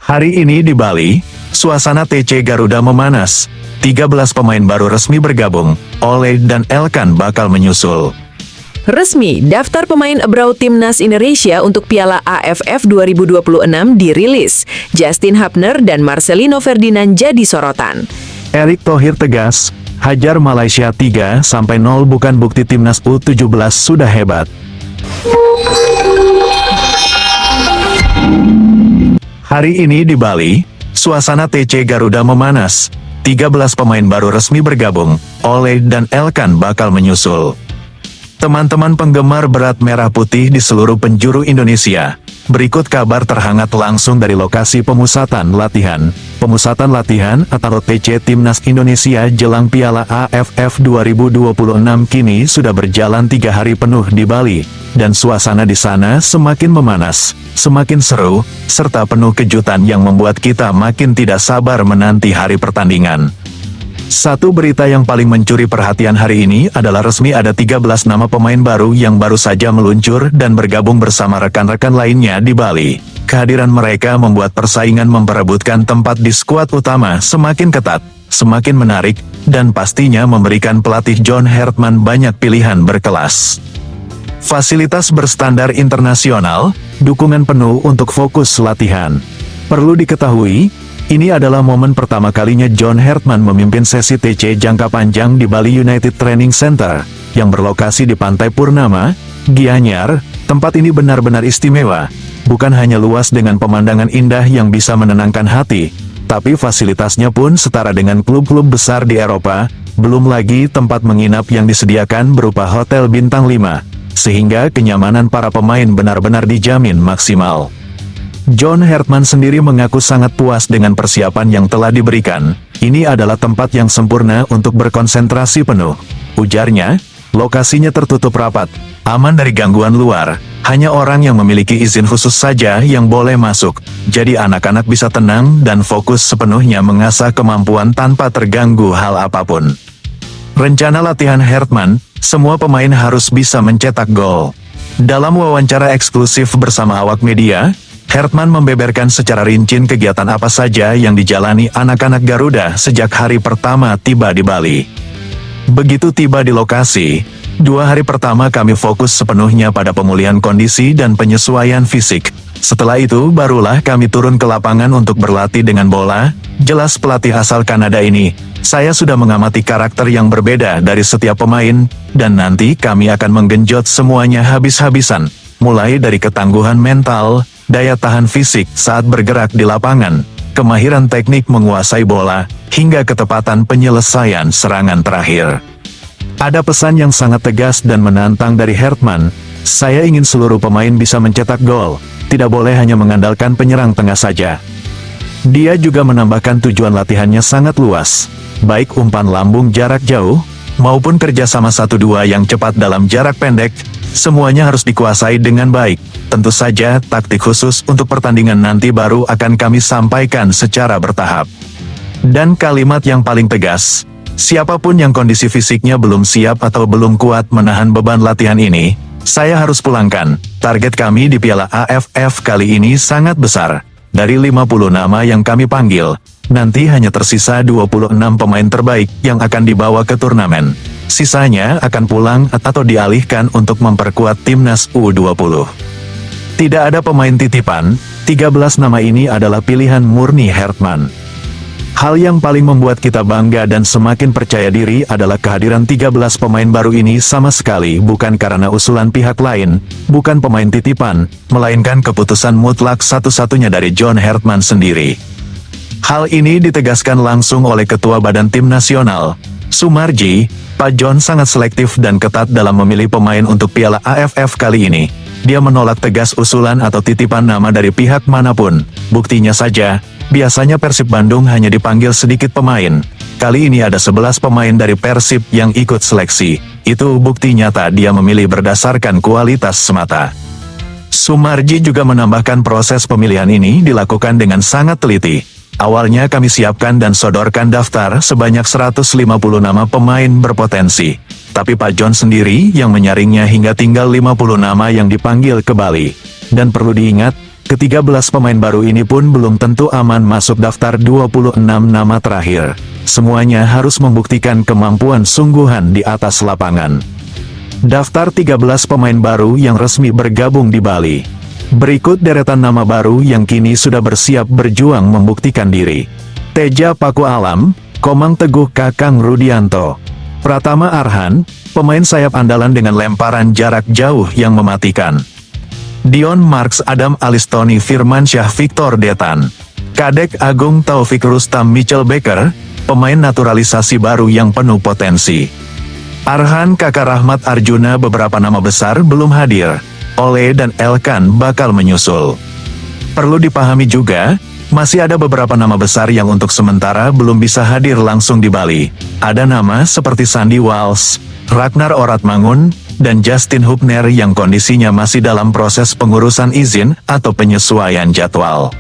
Hari ini di Bali, suasana TC Garuda memanas. 13 pemain baru resmi bergabung, Ole dan Elkan bakal menyusul. Resmi, daftar pemain abroad Timnas Indonesia untuk Piala AFF 2026 dirilis. Justin Hapner dan Marcelino Ferdinand jadi sorotan. Erick Thohir tegas, hajar Malaysia 3-0 bukan bukti Timnas U17 sudah hebat. Hari ini di Bali, suasana TC Garuda memanas. 13 pemain baru resmi bergabung, Ole dan Elkan bakal menyusul. Teman-teman penggemar berat merah putih di seluruh penjuru Indonesia, berikut kabar terhangat langsung dari lokasi pemusatan latihan. Pemusatan latihan atau TC Timnas Indonesia jelang Piala AFF 2026 kini sudah berjalan 3 hari penuh di Bali, dan suasana di sana semakin memanas, semakin seru, serta penuh kejutan yang membuat kita makin tidak sabar menanti hari pertandingan. Satu berita yang paling mencuri perhatian hari ini adalah resmi ada 13 nama pemain baru yang baru saja meluncur dan bergabung bersama rekan-rekan lainnya di Bali. Kehadiran mereka membuat persaingan memperebutkan tempat di skuad utama semakin ketat, semakin menarik, dan pastinya memberikan pelatih John Hartman banyak pilihan berkelas. Fasilitas berstandar internasional, dukungan penuh untuk fokus latihan. Perlu diketahui, ini adalah momen pertama kalinya John Hartman memimpin sesi TC jangka panjang di Bali United Training Center, yang berlokasi di Pantai Purnama, Gianyar. Tempat ini benar-benar istimewa, bukan hanya luas dengan pemandangan indah yang bisa menenangkan hati, tapi fasilitasnya pun setara dengan klub-klub besar di Eropa, belum lagi tempat menginap yang disediakan berupa hotel bintang 5, sehingga kenyamanan para pemain benar-benar dijamin maksimal. John Hartman sendiri mengaku sangat puas dengan persiapan yang telah diberikan. Ini adalah tempat yang sempurna untuk berkonsentrasi penuh. Ujarnya, lokasinya tertutup rapat, aman dari gangguan luar, hanya orang yang memiliki izin khusus saja yang boleh masuk. Jadi anak-anak bisa tenang dan fokus sepenuhnya mengasah kemampuan tanpa terganggu hal apapun. Rencana latihan Hartman, semua pemain harus bisa mencetak gol. Dalam wawancara eksklusif bersama awak media, Hartman membeberkan secara rinci kegiatan apa saja yang dijalani anak-anak Garuda sejak hari pertama tiba di Bali. Begitu tiba di lokasi, 2 hari pertama kami fokus sepenuhnya pada pemulihan kondisi dan penyesuaian fisik. Setelah itu barulah kami turun ke lapangan untuk berlatih dengan bola. Jelas pelatih asal Kanada ini, saya sudah mengamati karakter yang berbeda dari setiap pemain, dan nanti kami akan menggenjot semuanya habis-habisan, mulai dari ketangguhan mental, daya tahan fisik saat bergerak di lapangan, kemahiran teknik menguasai bola, hingga ketepatan penyelesaian serangan terakhir. Ada pesan yang sangat tegas dan menantang dari Hartman, saya ingin seluruh pemain bisa mencetak gol, tidak boleh hanya mengandalkan penyerang tengah saja. Dia juga menambahkan tujuan latihannya sangat luas, baik umpan lambung jarak jauh, maupun kerjasama 1-2 yang cepat dalam jarak pendek, semuanya harus dikuasai dengan baik. Tentu saja, taktik khusus untuk pertandingan nanti baru akan kami sampaikan secara bertahap. Dan kalimat yang paling tegas, siapapun yang kondisi fisiknya belum siap atau belum kuat menahan beban latihan ini, saya harus pulangkan. Target kami di Piala AFF kali ini sangat besar. Dari 50 nama yang kami panggil, nanti hanya tersisa 26 pemain terbaik yang akan dibawa ke turnamen. Sisanya akan pulang atau dialihkan untuk memperkuat timnas U20. Tidak ada pemain titipan, 13 nama ini adalah pilihan murni Hartman. Hal yang paling membuat kita bangga dan semakin percaya diri adalah kehadiran 13 pemain baru ini sama sekali bukan karena usulan pihak lain, bukan pemain titipan, melainkan keputusan mutlak satu-satunya dari John Hartman sendiri. Hal ini ditegaskan langsung oleh Ketua Badan Tim Nasional, Sumarji. Pak John sangat selektif dan ketat dalam memilih pemain untuk Piala AFF kali ini. Dia menolak tegas usulan atau titipan nama dari pihak manapun. Buktinya saja, biasanya Persib Bandung hanya dipanggil sedikit pemain. Kali ini ada 11 pemain dari Persib yang ikut seleksi. Itu bukti nyata dia memilih berdasarkan kualitas semata. Sumarji juga menambahkan proses pemilihan ini dilakukan dengan sangat teliti. Awalnya kami siapkan dan sodorkan daftar sebanyak 150 nama pemain berpotensi. Tapi Pak John sendiri yang menyaringnya hingga tinggal 50 nama yang dipanggil ke Bali. Dan perlu diingat, Ke-13 pemain baru ini pun belum tentu aman masuk daftar 26 nama terakhir. Semuanya harus membuktikan kemampuan sungguhan di atas lapangan. Daftar 13 pemain baru yang resmi bergabung di Bali. Berikut deretan nama baru yang kini sudah bersiap berjuang membuktikan diri. Teja Paku Alam, Komang Teguh Kakang Rudianto. Pratama Arhan, pemain sayap andalan dengan lemparan jarak jauh yang mematikan. Dion Marks Adam Alistoni Firmansyah Victor Detan. Kadek Agung Taufik Rustam Mitchell Baker, pemain naturalisasi baru yang penuh potensi. Arhan Kakak Rahmat Arjuna. Beberapa nama besar belum hadir. Ole dan Elkan bakal menyusul. Perlu dipahami juga, masih ada beberapa nama besar yang untuk sementara belum bisa hadir langsung di Bali. Ada nama seperti Sandy Walsh, Ragnar Oratmangun, dan Justin Hubner yang kondisinya masih dalam proses pengurusan izin atau penyesuaian jadwal.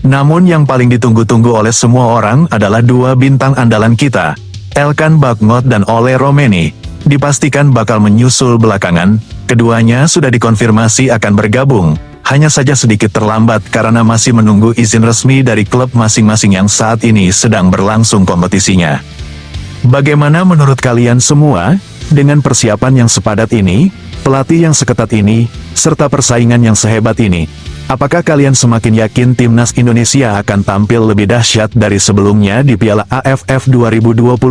Namun yang paling ditunggu-tunggu oleh semua orang adalah dua bintang andalan kita, Elkan Bagnot dan Ole Romeni, dipastikan bakal menyusul belakangan. Keduanya sudah dikonfirmasi akan bergabung, hanya saja sedikit terlambat karena masih menunggu izin resmi dari klub masing-masing yang saat ini sedang berlangsung kompetisinya. Bagaimana menurut kalian semua? Dengan persiapan yang sepadat ini, pelatih yang seketat ini, serta persaingan yang sehebat ini, apakah kalian semakin yakin timnas Indonesia akan tampil lebih dahsyat dari sebelumnya di Piala AFF 2026?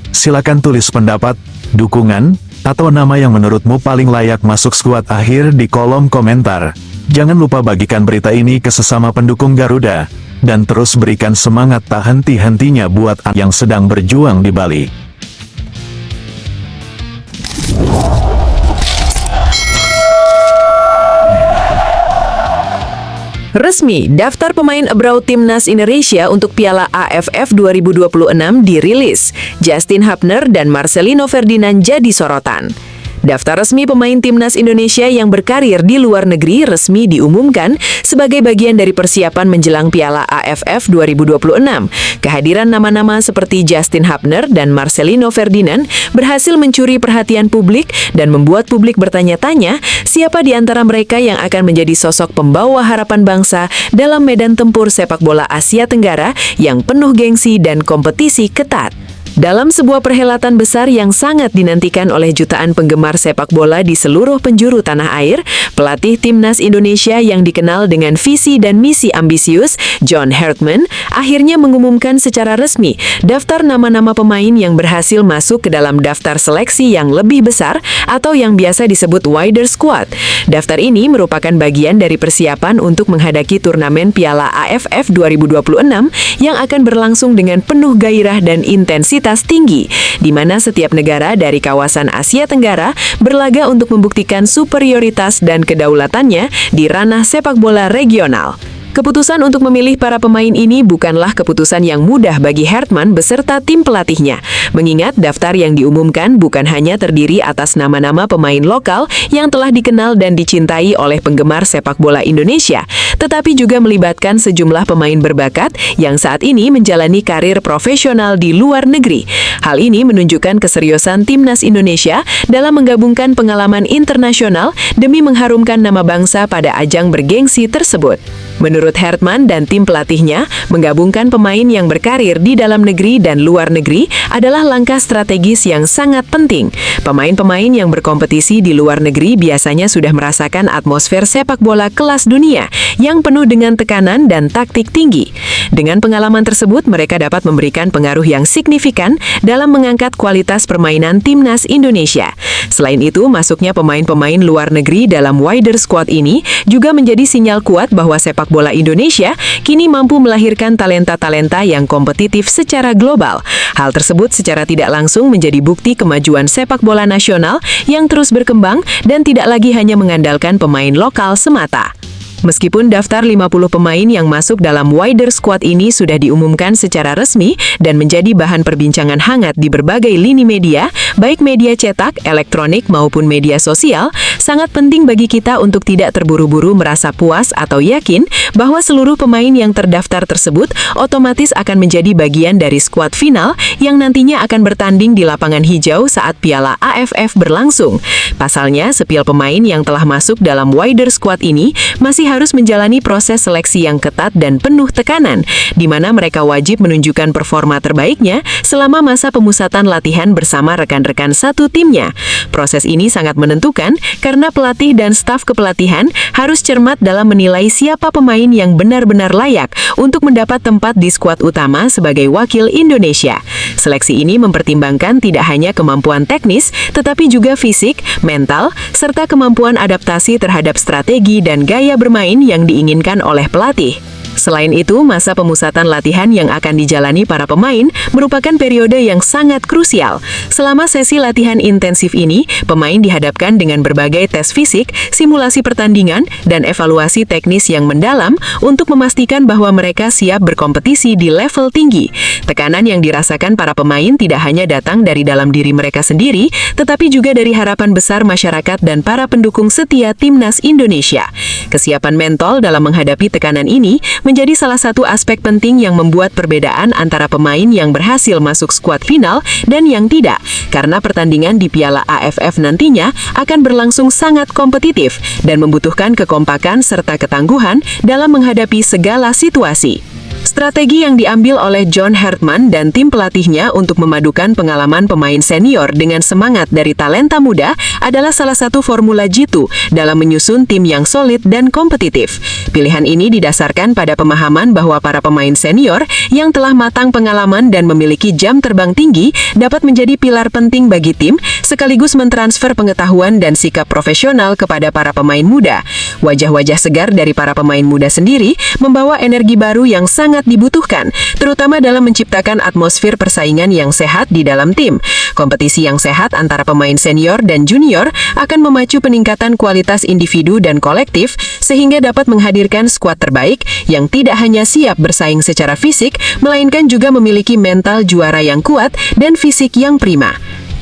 Silakan tulis pendapat, dukungan, atau nama yang menurutmu paling layak masuk skuad akhir di kolom komentar. Jangan lupa bagikan berita ini ke sesama pendukung Garuda, dan terus berikan semangat tak henti-hentinya buat yang sedang berjuang di Bali. Resmi, daftar pemain abroad timnas Indonesia untuk Piala AFF 2026 dirilis. Justin Hubner dan Marcelino Ferdinand jadi sorotan. Daftar resmi pemain timnas Indonesia yang berkarir di luar negeri resmi diumumkan sebagai bagian dari persiapan menjelang Piala AFF 2026. Kehadiran nama-nama seperti Justin Hubner dan Marcelino Ferdinand berhasil mencuri perhatian publik dan membuat publik bertanya-tanya siapa di antara mereka yang akan menjadi sosok pembawa harapan bangsa dalam medan tempur sepak bola Asia Tenggara yang penuh gengsi dan kompetisi ketat. Dalam sebuah perhelatan besar yang sangat dinantikan oleh jutaan penggemar sepak bola di seluruh penjuru tanah air, pelatih timnas Indonesia yang dikenal dengan visi dan misi ambisius, John Hartman, akhirnya mengumumkan secara resmi daftar nama-nama pemain yang berhasil masuk ke dalam daftar seleksi yang lebih besar atau yang biasa disebut wider squad. Daftar ini merupakan bagian dari persiapan untuk menghadapi turnamen Piala AFF 2026 yang akan berlangsung dengan penuh gairah dan intensitas tinggi, di mana setiap negara dari kawasan Asia Tenggara berlaga untuk membuktikan superioritas dan kedaulatannya di ranah sepak bola regional. Keputusan untuk memilih para pemain ini bukanlah keputusan yang mudah bagi Hartman beserta tim pelatihnya, mengingat daftar yang diumumkan bukan hanya terdiri atas nama-nama pemain lokal yang telah dikenal dan dicintai oleh penggemar sepak bola Indonesia, tetapi juga melibatkan sejumlah pemain berbakat yang saat ini menjalani karir profesional di luar negeri. Hal ini menunjukkan keseriusan timnas Indonesia dalam menggabungkan pengalaman internasional demi mengharumkan nama bangsa pada ajang bergengsi tersebut. Menurut Hartman dan tim pelatihnya, menggabungkan pemain yang berkarir di dalam negeri dan luar negeri adalah langkah strategis yang sangat penting. Pemain-pemain yang berkompetisi di luar negeri biasanya sudah merasakan atmosfer sepak bola kelas dunia yang penuh dengan tekanan dan taktik tinggi. Dengan pengalaman tersebut, mereka dapat memberikan pengaruh yang signifikan dalam mengangkat kualitas permainan timnas Indonesia. Selain itu, masuknya pemain-pemain luar negeri dalam wider squad ini juga menjadi sinyal kuat bahwa sepak bola Indonesia kini mampu melahirkan talenta-talenta yang kompetitif secara global. Hal tersebut secara tidak langsung menjadi bukti kemajuan sepak bola nasional yang terus berkembang dan tidak lagi hanya mengandalkan pemain lokal semata. Meskipun daftar 50 pemain yang masuk dalam wider squad ini sudah diumumkan secara resmi dan menjadi bahan perbincangan hangat di berbagai lini media, baik media cetak, elektronik maupun media sosial, sangat penting bagi kita untuk tidak terburu-buru merasa puas atau yakin bahwa seluruh pemain yang terdaftar tersebut otomatis akan menjadi bagian dari skuad final yang nantinya akan bertanding di lapangan hijau saat Piala AFF berlangsung. Pasalnya, sepil pemain yang telah masuk dalam wider squad ini masih harus menjalani proses seleksi yang ketat dan penuh tekanan, di mana mereka wajib menunjukkan performa terbaiknya selama masa pemusatan latihan bersama rekan-rekan satu timnya. Proses ini sangat menentukan karena pelatih dan staf kepelatihan harus cermat dalam menilai siapa pemain yang benar-benar layak untuk mendapat tempat di skuad utama sebagai wakil Indonesia. Seleksi ini mempertimbangkan tidak hanya kemampuan teknis, tetapi juga fisik, mental, serta kemampuan adaptasi terhadap strategi dan gaya bermain yang diinginkan oleh pelatih. Selain itu, masa pemusatan latihan yang akan dijalani para pemain merupakan periode yang sangat krusial. Selama sesi latihan intensif ini, pemain dihadapkan dengan berbagai tes fisik, simulasi pertandingan, dan evaluasi teknis yang mendalam untuk memastikan bahwa mereka siap berkompetisi di level tinggi. Tekanan yang dirasakan para pemain tidak hanya datang dari dalam diri mereka sendiri, tetapi juga dari harapan besar masyarakat dan para pendukung setia Timnas Indonesia. Kesiapan mental dalam menghadapi tekanan ini menjadi salah satu aspek penting yang membuat perbedaan antara pemain yang berhasil masuk skuad final dan yang tidak, karena pertandingan di Piala AFF nantinya akan berlangsung sangat kompetitif dan membutuhkan kekompakan serta ketangguhan dalam menghadapi segala situasi. Strategi yang diambil oleh John Hartman dan tim pelatihnya untuk memadukan pengalaman pemain senior dengan semangat dari talenta muda adalah salah satu formula jitu dalam menyusun tim yang solid dan kompetitif. Pilihan ini didasarkan pada pemahaman bahwa para pemain senior yang telah matang pengalaman dan memiliki jam terbang tinggi dapat menjadi pilar penting bagi tim, sekaligus mentransfer pengetahuan dan sikap profesional kepada para pemain muda. Wajah-wajah segar dari para pemain muda sendiri membawa energi baru yang sangat dibutuhkan, terutama dalam menciptakan atmosfer persaingan yang sehat di dalam tim. Kompetisi yang sehat antara pemain senior dan junior akan memacu peningkatan kualitas individu dan kolektif, sehingga dapat menghadirkan skuad terbaik yang tidak hanya siap bersaing secara fisik, melainkan juga memiliki mental juara yang kuat dan fisik yang prima.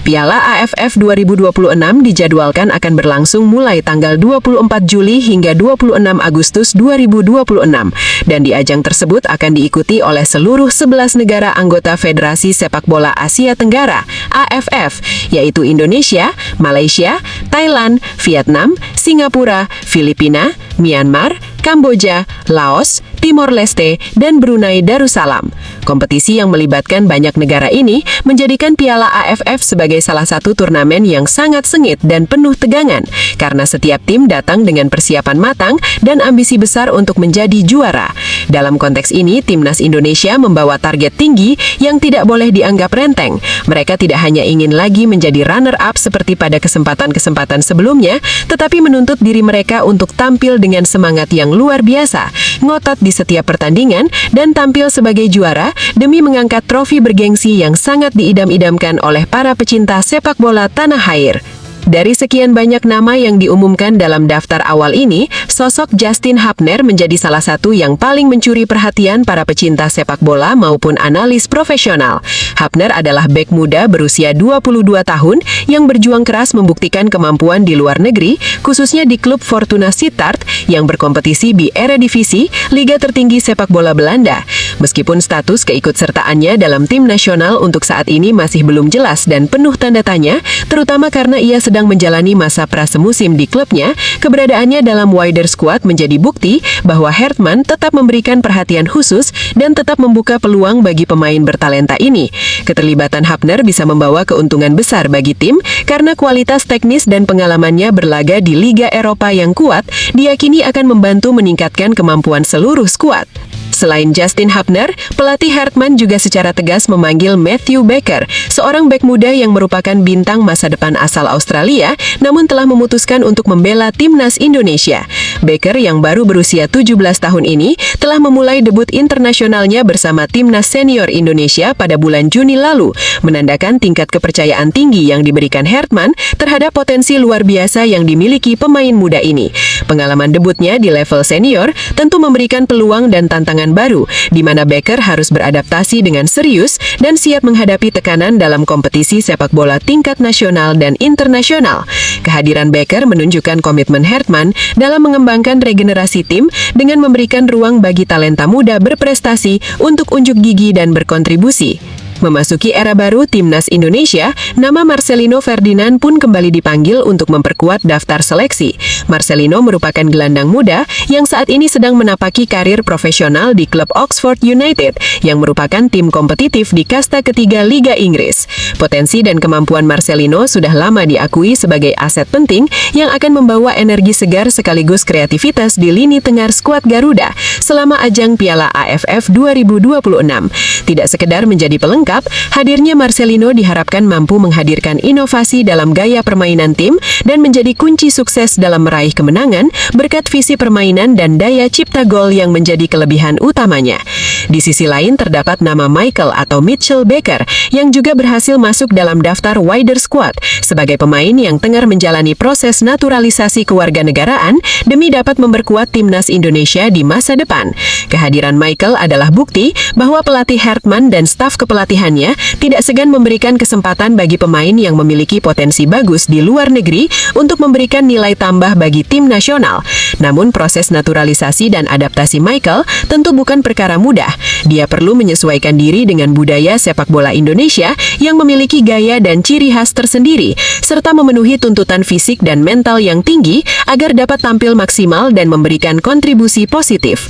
Piala AFF 2026 dijadwalkan akan berlangsung mulai tanggal 24 Juli hingga 26 Agustus 2026, dan di ajang tersebut akan diikuti oleh seluruh 11 negara anggota Federasi Sepak Bola Asia Tenggara (AFF), yaitu Indonesia, Malaysia, Thailand, Vietnam, Singapura, Filipina, Myanmar, Kamboja, Laos, Timor Leste, dan Brunei Darussalam. Kompetisi yang melibatkan banyak negara ini menjadikan Piala AFF sebagai salah satu turnamen yang sangat sengit dan penuh tegangan, karena setiap tim datang dengan persiapan matang dan ambisi besar untuk menjadi juara. Dalam konteks ini, Timnas Indonesia membawa target tinggi yang tidak boleh dianggap renteng. Mereka tidak hanya ingin lagi menjadi runner-up seperti pada kesempatan-kesempatan sebelumnya, tetapi menuntut diri mereka untuk tampil dengan semangat yang luar biasa, ngotot di setiap pertandingan, dan tampil sebagai juara demi mengangkat trofi bergengsi yang sangat diidam-idamkan oleh para pecinta sepak bola tanah air. Dari sekian banyak nama yang diumumkan dalam daftar awal ini, sosok Justin Hapner menjadi salah satu yang paling mencuri perhatian para pecinta sepak bola maupun analis profesional. Hapner adalah bek muda berusia 22 tahun yang berjuang keras membuktikan kemampuan di luar negeri, khususnya di klub Fortuna Sittard yang berkompetisi di Eredivisie, liga tertinggi sepak bola Belanda. Meskipun status keikutsertaannya dalam tim nasional untuk saat ini masih belum jelas dan penuh tanda tanya, terutama karena ia sedang menjalani masa prasemusim di klubnya, keberadaannya dalam wider squad menjadi bukti bahwa Hartman tetap memberikan perhatian khusus dan tetap membuka peluang bagi pemain bertalenta ini. Keterlibatan Hapner bisa membawa keuntungan besar bagi tim karena kualitas teknis dan pengalamannya berlaga di Liga Eropa yang kuat diyakini akan membantu meningkatkan kemampuan seluruh skuad. Selain Justin Hapner, pelatih Hartman juga secara tegas memanggil Matthew Baker, seorang bek muda yang merupakan bintang masa depan asal Australia, namun telah memutuskan untuk membela Timnas Indonesia. Baker yang baru berusia 17 tahun ini telah memulai debut internasionalnya bersama Timnas Senior Indonesia pada bulan Juni lalu, menandakan tingkat kepercayaan tinggi yang diberikan Hartman terhadap potensi luar biasa yang dimiliki pemain muda ini. Pengalaman debutnya di level senior tentu memberikan peluang dan tantangan baru, di mana Baker harus beradaptasi dengan serius dan siap menghadapi tekanan dalam kompetisi sepak bola tingkat nasional dan internasional. Kehadiran Baker menunjukkan komitmen Hartman dalam mengembangkan regenerasi tim dengan memberikan ruang bagi talenta muda berprestasi untuk unjuk gigi dan berkontribusi. Memasuki era baru Timnas Indonesia, nama Marcelino Ferdinand pun kembali dipanggil untuk memperkuat daftar seleksi. Marcelino merupakan gelandang muda yang saat ini sedang menapaki karir profesional di klub Oxford United yang merupakan tim kompetitif di kasta ketiga Liga Inggris. Potensi dan kemampuan Marcelino sudah lama diakui sebagai aset penting yang akan membawa energi segar sekaligus kreativitas di lini tengah skuad Garuda selama ajang Piala AFF 2026. Tidak sekedar menjadi pelengkap, hadirnya Marcelino diharapkan mampu menghadirkan inovasi dalam gaya permainan tim dan menjadi kunci sukses dalam meraih kemenangan berkat visi permainan dan daya cipta gol yang menjadi kelebihan utamanya. Di sisi lain terdapat nama Michael atau Mitchell Baker yang juga berhasil masuk dalam daftar wider squad sebagai pemain yang tengah menjalani proses naturalisasi kewarganegaraan demi dapat memperkuat timnas Indonesia di masa depan. Kehadiran Michael adalah bukti bahwa pelatih Hartman dan staf kepelatihannya tidak segan memberikan kesempatan bagi pemain yang memiliki potensi bagus di luar negeri untuk memberikan nilai tambah bagi tim nasional. Namun proses naturalisasi dan adaptasi Michael tentu bukan perkara mudah. Dia perlu menyesuaikan diri dengan budaya sepak bola Indonesia yang memiliki gaya dan ciri khas tersendiri, serta memenuhi tuntutan fisik dan mental yang tinggi agar dapat tampil maksimal dan memberikan kontribusi positif.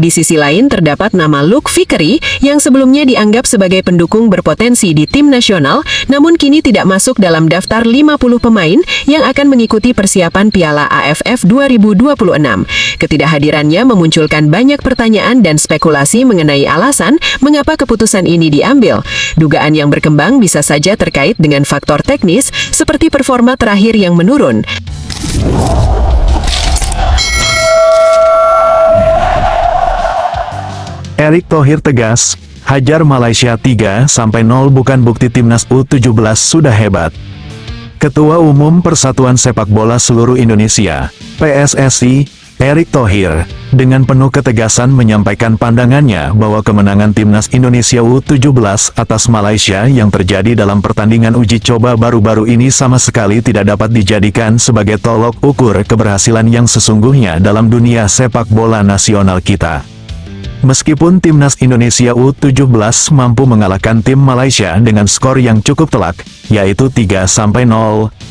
Di sisi lain terdapat nama Luke Vickery yang sebelumnya dianggap sebagai pendukung berpotensi di tim nasional, namun kini tidak masuk dalam daftar 50 pemain yang akan mengikuti persiapan Piala AFF 2026. Ketidakhadirannya memunculkan banyak pertanyaan dan spekulasi mengenai alasan mengapa keputusan ini diambil. Dugaan yang berkembang bisa saja terkait dengan faktor teknis seperti performa terakhir yang menurun. Erick Thohir tegas, hajar Malaysia 3-0 bukan bukti timnas U17 sudah hebat. Ketua Umum Persatuan Sepak Bola Seluruh Indonesia, PSSI, Erick Thohir, dengan penuh ketegasan menyampaikan pandangannya bahwa kemenangan timnas Indonesia U17 atas Malaysia yang terjadi dalam pertandingan uji coba baru-baru ini sama sekali tidak dapat dijadikan sebagai tolok ukur keberhasilan yang sesungguhnya dalam dunia sepak bola nasional kita. Meskipun timnas Indonesia U17 mampu mengalahkan tim Malaysia dengan skor yang cukup telak, yaitu 3-0,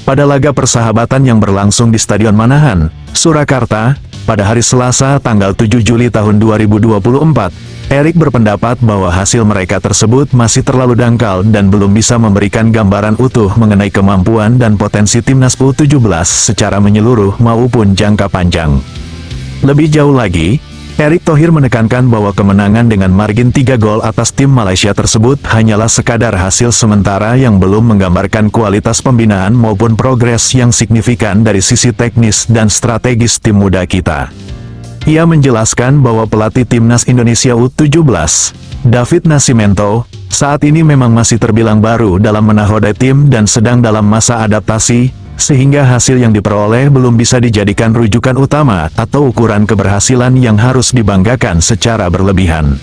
pada laga persahabatan yang berlangsung di Stadion Manahan, Surakarta, pada hari Selasa tanggal 7 Juli tahun 2024, Erick berpendapat bahwa hasil mereka tersebut masih terlalu dangkal dan belum bisa memberikan gambaran utuh mengenai kemampuan dan potensi timnas U17 secara menyeluruh maupun jangka panjang. Lebih jauh lagi, Erick Thohir menekankan bahwa kemenangan dengan margin 3 gol atas tim Malaysia tersebut hanyalah sekadar hasil sementara yang belum menggambarkan kualitas pembinaan maupun progres yang signifikan dari sisi teknis dan strategis tim muda kita. Ia menjelaskan bahwa pelatih timnas Indonesia U17, David Nascimento, saat ini memang masih terbilang baru dalam menakodai tim dan sedang dalam masa adaptasi, sehingga hasil yang diperoleh belum bisa dijadikan rujukan utama atau ukuran keberhasilan yang harus dibanggakan secara berlebihan.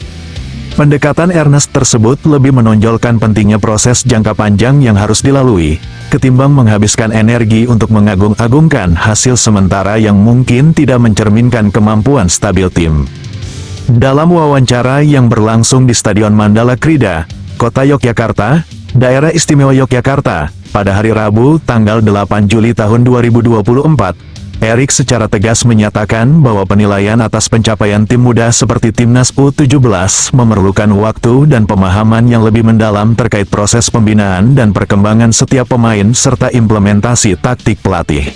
Pendekatan Ernest tersebut lebih menonjolkan pentingnya proses jangka panjang yang harus dilalui, ketimbang menghabiskan energi untuk mengagung-agungkan hasil sementara yang mungkin tidak mencerminkan kemampuan stabil tim. Dalam wawancara yang berlangsung di Stadion Mandala Krida, Kota Yogyakarta, Daerah Istimewa Yogyakarta, pada hari Rabu, tanggal 8 Juli tahun 2024, Erick secara tegas menyatakan bahwa penilaian atas pencapaian tim muda seperti timnas U17 memerlukan waktu dan pemahaman yang lebih mendalam terkait proses pembinaan dan perkembangan setiap pemain serta implementasi taktik pelatih.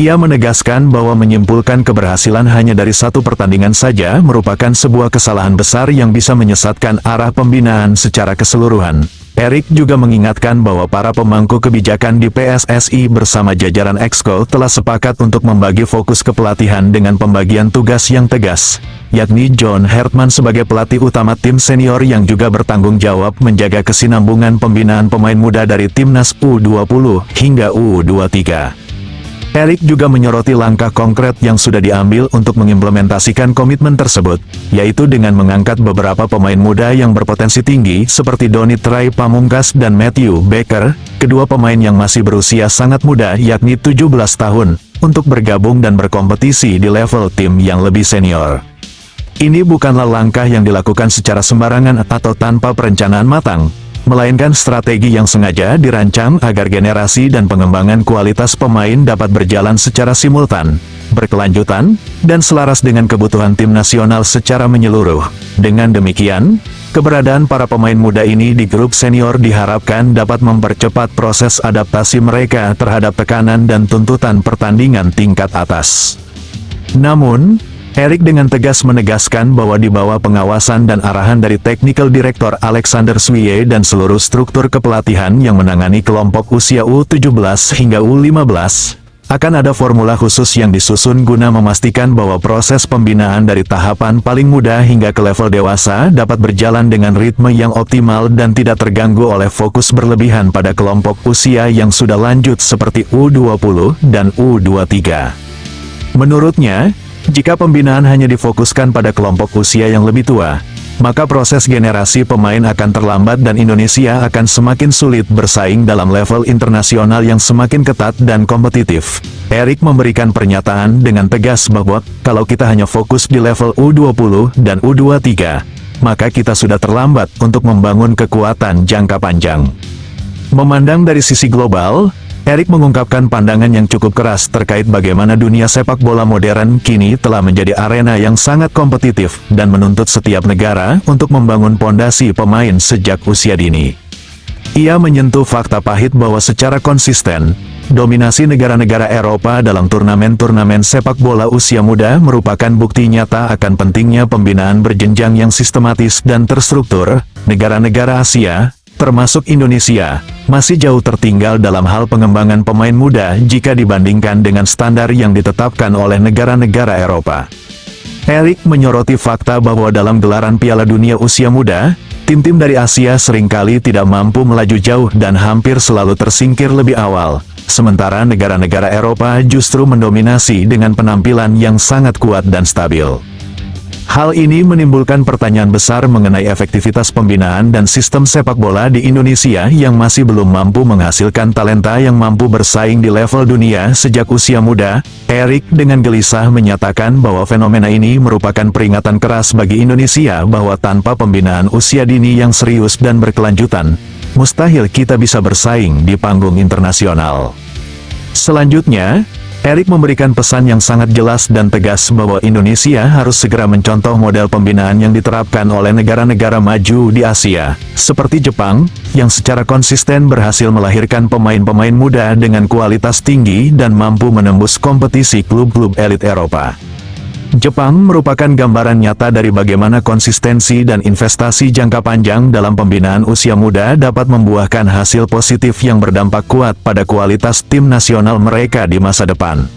Ia menegaskan bahwa menyimpulkan keberhasilan hanya dari satu pertandingan saja merupakan sebuah kesalahan besar yang bisa menyesatkan arah pembinaan secara keseluruhan. Erick juga mengingatkan bahwa para pemangku kebijakan di PSSI bersama jajaran Exco telah sepakat untuk membagi fokus kepelatihan dengan pembagian tugas yang tegas, yakni John Hartman sebagai pelatih utama tim senior yang juga bertanggung jawab menjaga kesinambungan pembinaan pemain muda dari timnas U20 hingga U23. Erick juga menyoroti langkah konkret yang sudah diambil untuk mengimplementasikan komitmen tersebut, yaitu dengan mengangkat beberapa pemain muda yang berpotensi tinggi seperti Donny Trai Pamungkas dan Matthew Baker, kedua pemain yang masih berusia sangat muda yakni 17 tahun, untuk bergabung dan berkompetisi di level tim yang lebih senior. Ini bukanlah langkah yang dilakukan secara sembarangan atau tanpa perencanaan matang. melainkan strategi yang sengaja dirancang agar generasi dan pengembangan kualitas pemain dapat berjalan secara simultan, berkelanjutan, dan selaras dengan kebutuhan tim nasional secara menyeluruh. Dengan demikian, keberadaan para pemain muda ini di grup senior diharapkan dapat mempercepat proses adaptasi mereka terhadap tekanan dan tuntutan pertandingan tingkat atas. Namun, Erik dengan tegas menegaskan bahwa di bawah pengawasan dan arahan dari Technical Director Alexander Swiye dan seluruh struktur kepelatihan yang menangani kelompok usia U17 hingga U15, akan ada formula khusus yang disusun guna memastikan bahwa proses pembinaan dari tahapan paling muda hingga ke level dewasa dapat berjalan dengan ritme yang optimal dan tidak terganggu oleh fokus berlebihan pada kelompok usia yang sudah lanjut seperti U20 dan U23. Menurutnya, jika pembinaan hanya difokuskan pada kelompok usia yang lebih tua, maka proses generasi pemain akan terlambat dan Indonesia akan semakin sulit bersaing dalam level internasional yang semakin ketat dan kompetitif. Erik memberikan pernyataan dengan tegas bahwa, kalau kita hanya fokus di level U20 dan U23, maka kita sudah terlambat untuk membangun kekuatan jangka panjang. Memandang dari sisi global, Erik mengungkapkan pandangan yang cukup keras terkait bagaimana dunia sepak bola modern kini telah menjadi arena yang sangat kompetitif dan menuntut setiap negara untuk membangun pondasi pemain sejak usia dini. Ia menyentuh fakta pahit bahwa secara konsisten, dominasi negara-negara Eropa dalam turnamen-turnamen sepak bola usia muda merupakan bukti nyata akan pentingnya pembinaan berjenjang yang sistematis dan terstruktur. Negara-negara Asia, termasuk Indonesia, masih jauh tertinggal dalam hal pengembangan pemain muda jika dibandingkan dengan standar yang ditetapkan oleh negara-negara Eropa. Erik menyoroti fakta bahwa dalam gelaran Piala Dunia usia muda, tim-tim dari Asia seringkali tidak mampu melaju jauh dan hampir selalu tersingkir lebih awal, sementara negara-negara Eropa justru mendominasi dengan penampilan yang sangat kuat dan stabil. Hal ini menimbulkan pertanyaan besar mengenai efektivitas pembinaan dan sistem sepak bola di Indonesia yang masih belum mampu menghasilkan talenta yang mampu bersaing di level dunia sejak usia muda. Erik dengan gelisah menyatakan bahwa fenomena ini merupakan peringatan keras bagi Indonesia bahwa tanpa pembinaan usia dini yang serius dan berkelanjutan, mustahil kita bisa bersaing di panggung internasional. Selanjutnya, Erik memberikan pesan yang sangat jelas dan tegas bahwa Indonesia harus segera mencontoh model pembinaan yang diterapkan oleh negara-negara maju di Asia, seperti Jepang, yang secara konsisten berhasil melahirkan pemain-pemain muda dengan kualitas tinggi dan mampu menembus kompetisi klub-klub elit Eropa. Jepang merupakan gambaran nyata dari bagaimana konsistensi dan investasi jangka panjang dalam pembinaan usia muda dapat membuahkan hasil positif yang berdampak kuat pada kualitas tim nasional mereka di masa depan.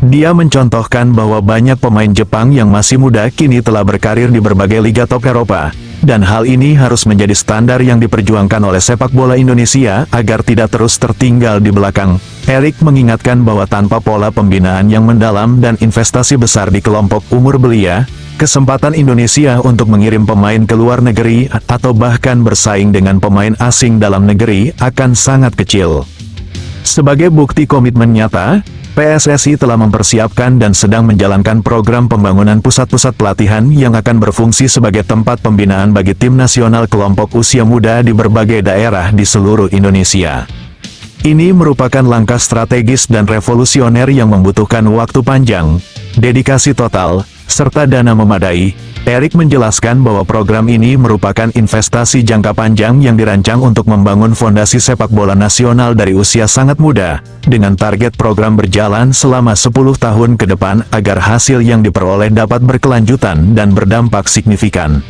Dia mencontohkan bahwa banyak pemain Jepang yang masih muda kini telah berkarir di berbagai liga top Eropa, dan hal ini harus menjadi standar yang diperjuangkan oleh sepak bola Indonesia agar tidak terus tertinggal di belakang. Erik mengingatkan bahwa tanpa pola pembinaan yang mendalam dan investasi besar di kelompok umur belia, kesempatan Indonesia untuk mengirim pemain ke luar negeri atau bahkan bersaing dengan pemain asing dalam negeri akan sangat kecil. Sebagai bukti komitmen nyata, PSSI telah mempersiapkan dan sedang menjalankan program pembangunan pusat-pusat pelatihan yang akan berfungsi sebagai tempat pembinaan bagi tim nasional kelompok usia muda di berbagai daerah di seluruh Indonesia. Ini merupakan langkah strategis dan revolusioner yang membutuhkan waktu panjang, dedikasi total, serta dana memadai. Erik menjelaskan bahwa program ini merupakan investasi jangka panjang yang dirancang untuk membangun fondasi sepak bola nasional dari usia sangat muda, dengan target program berjalan selama 10 tahun ke depan agar hasil yang diperoleh dapat berkelanjutan dan berdampak signifikan.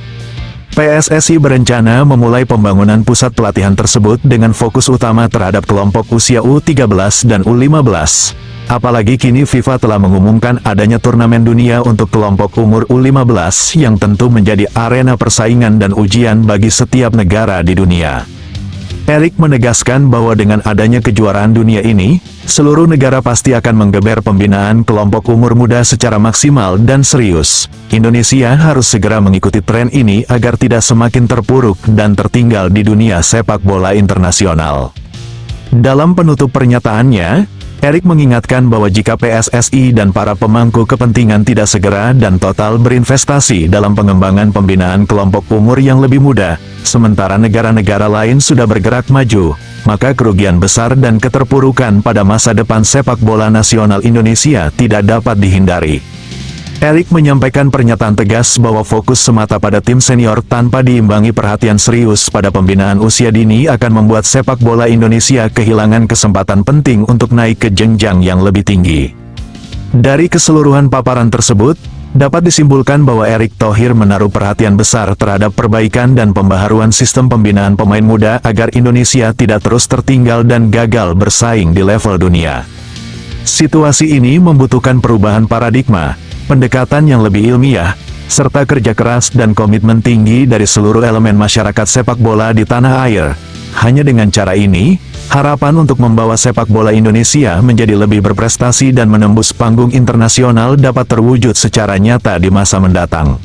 PSSI berencana memulai pembangunan pusat pelatihan tersebut dengan fokus utama terhadap kelompok usia U13 dan U15. Apalagi kini FIFA telah mengumumkan adanya turnamen dunia untuk kelompok umur U15 yang tentu menjadi arena persaingan dan ujian bagi setiap negara di dunia. Erik menegaskan bahwa dengan adanya kejuaraan dunia ini, seluruh negara pasti akan menggeber pembinaan kelompok umur muda secara maksimal dan serius. Indonesia harus segera mengikuti tren ini agar tidak semakin terpuruk dan tertinggal di dunia sepak bola internasional. Dalam penutup pernyataannya, Erik mengingatkan bahwa jika PSSI dan para pemangku kepentingan tidak segera dan total berinvestasi dalam pengembangan pembinaan kelompok umur yang lebih muda, sementara negara-negara lain sudah bergerak maju, maka kerugian besar dan keterpurukan pada masa depan sepak bola nasional Indonesia tidak dapat dihindari. Erik menyampaikan pernyataan tegas bahwa fokus semata pada tim senior tanpa diimbangi perhatian serius pada pembinaan usia dini akan membuat sepak bola Indonesia kehilangan kesempatan penting untuk naik ke jenjang yang lebih tinggi. Dari keseluruhan paparan tersebut, dapat disimpulkan bahwa Erick Thohir menaruh perhatian besar terhadap perbaikan dan pembaharuan sistem pembinaan pemain muda agar Indonesia tidak terus tertinggal dan gagal bersaing di level dunia. Situasi ini membutuhkan perubahan paradigma, pendekatan yang lebih ilmiah, serta kerja keras dan komitmen tinggi dari seluruh elemen masyarakat sepak bola di tanah air. Hanya dengan cara ini, harapan untuk membawa sepak bola Indonesia menjadi lebih berprestasi dan menembus panggung internasional dapat terwujud secara nyata di masa mendatang.